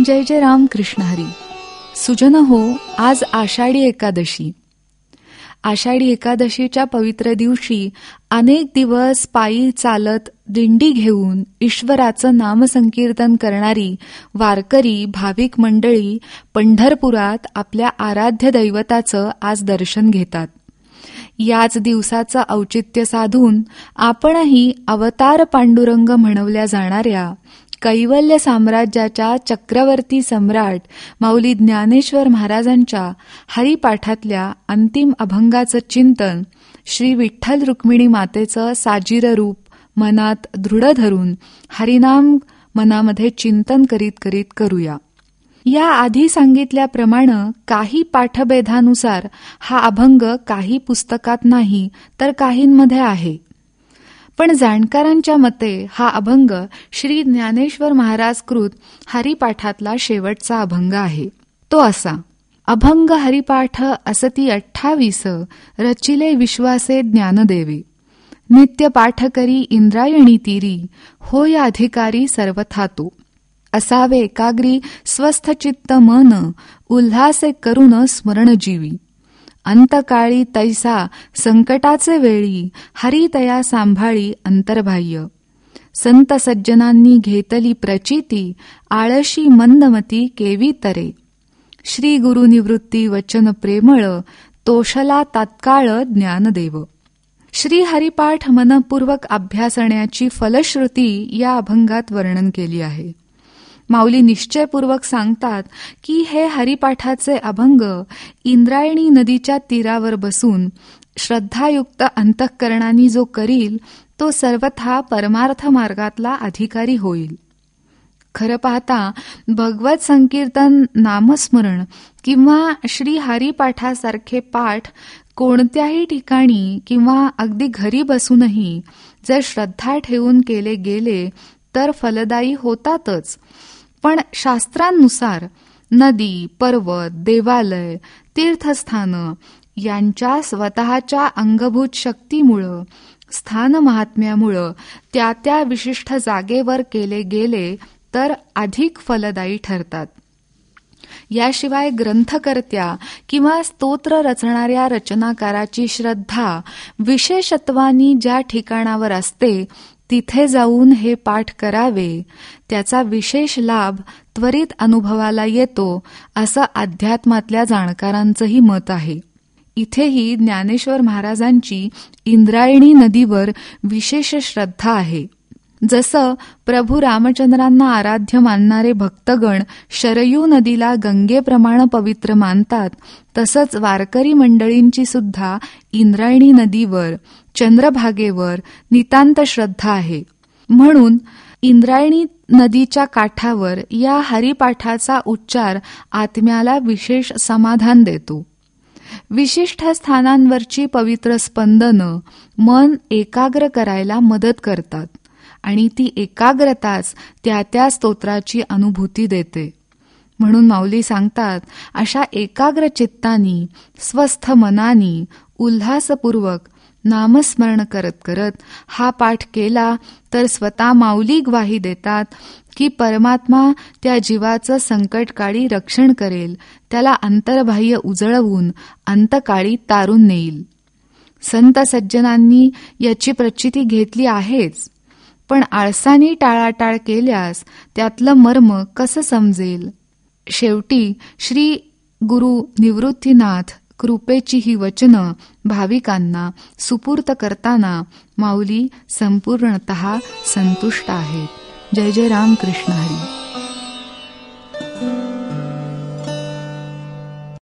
जय जय राम कृष्ण हरी. सुजन हो, आज आषाढी एकादशी. आषाढी एकादशीच्या पवित्र दिवशी अनेक दिवस पायी चालत दिंडी घेऊन ईश्वराचं नामसंकीर्तन करणारी वारकरी भाविक मंडळी पंढरपुरात आपल्या आराध्य दैवताचं आज दर्शन घेतात. याच दिवसाचं औचित्य साधून आपणही अवतार पांडुरंग म्हणवल्या जाणाऱ्या कैवल्य साम्राज्याच्या चक्रवर्ती सम्राट माऊली ज्ञानेश्वर महाराजांच्या हरिपाठातल्या अंतिम अभंगाचं चिंतन श्री विठ्ठल रुक्मिणी मातेचं साजिर रूप मनात दृढ धरून हरिनाम मनामध्ये चिंतन करीत करीत करूया. या आधी सांगितल्याप्रमाणे काही पाठभेदानुसार हा अभंग काही पुस्तकात नाही तर काहींमध्ये आहे. पण जाणकारांच्या मते हा अभंग श्री ज्ञानेश्वर महाराज कृत हरिपाठातला शेवटचा अभंग आहे. तो असा: अभंग हरिपाठ असती 28 रचिले विश्वासे ज्ञानदेवी. नित्य पाठ करी इंद्रायणी तीरी होय अधिकारी सर्वथा तो. असावे एकाग्री स्वस्थ चित्त मन उल्हासे करून स्मरण जीवी. अंतकाळी तैसा संकटाचे वेळी हरितया सांभाळी अंतर्बाह्य. संत सज्जनांनी घेतली प्रचिती आळशी मंदमती केवी तरे. श्री गुरु निवृत्ती वचन प्रेमळ तोषला तात्काळ ज्ञानदेव. श्री हरिपाठ मनपूर्वक अभ्यासण्याची फलश्रुती या अभंगात वर्णन केली आहे. माऊली निश्चयपूर्वक सांगतात की हे हरिपाठाचे अभंग इंद्रायणी नदीच्या तीरावर बसून श्रद्धायुक्त अंतःकरणाने जो करील तो सर्वथा परमार्थ मार्गातला अधिकारी होईल. खरं पाहता भगवत संकीर्तन, नामस्मरण किंवा श्री हरिपाठासारखे पाठ कोणत्याही ठिकाणी किंवा अगदी घरी बसूनही जर श्रद्धा ठेवून केले गेले तर फलदायी होतातच. पण शास्त्रांनुसार नदी, पर्वत, देवालय, तीर्थस्थानं यांच्या स्वतःच्या अंगभूत शक्तीमुळं, स्थान महात्म्यामुळं त्या त्या विशिष्ट जागेवर केले गेले तर अधिक फलदायी ठरतात. याशिवाय ग्रंथकर्त्या किंवा स्तोत्र रचणाऱ्या रचनाकाराची श्रद्धा विशेषत्वानी ज्या ठिकाणावर असते तिथे जाऊन हे पाठ करावे, त्याचा विशेष लाभ त्वरित अनुभवाला येतो असं अध्यात्मातल्या जाणकारांचंही मत आहे. इथेही ज्ञानेश्वर महाराजांची इंद्रायणी नदीवर विशेष श्रद्धा आहे. जसं प्रभू रामचंद्रांना आराध्य मानणारे भक्तगण शरयू नदीला गंगेप्रमाणे पवित्र मानतात, तसंच वारकरी मंडळींची सुद्धा इंद्रायणी नदीवर, चंद्रभागेवर नितांत श्रद्धा आहे. म्हणून इंद्रायणी नदीच्या काठावर या हरिपाठाचा उच्चार आत्म्याला विशेष समाधान देतो. विशिष्ट स्थानांवरची पवित्र स्पंदनं मन एकाग्र करायला मदत करतात आणि ती एकाग्रताच त्या त्या स्तोत्राची अनुभूती देते. म्हणून माऊली सांगतात, अशा एकाग्र चित्तानी, स्वस्थ मनानी, उल्हासपूर्वक नामस्मरण करत करत हा पाठ केला तर स्वतः माऊली ग्वाही देतात की परमात्मा त्या जीवाचं संकटकाळी रक्षण करेल, त्याला अंतर्बाह्य उजळवून अंतकाळी तारून नेईल. संत सज्जनांनी याची प्रचिती घेतली आहेच, पण आळसाने टाळाटाळ केल्यास त्यातलं मर्म कसं समजेल. शेवटी श्री गुरु निवृत्तीनाथ कृपेची ही वचनं भाविकांना सुपूर्त करताना माऊली संपूर्णतः संतुष्ट आहेत. जय जय राम कृष्ण हरी.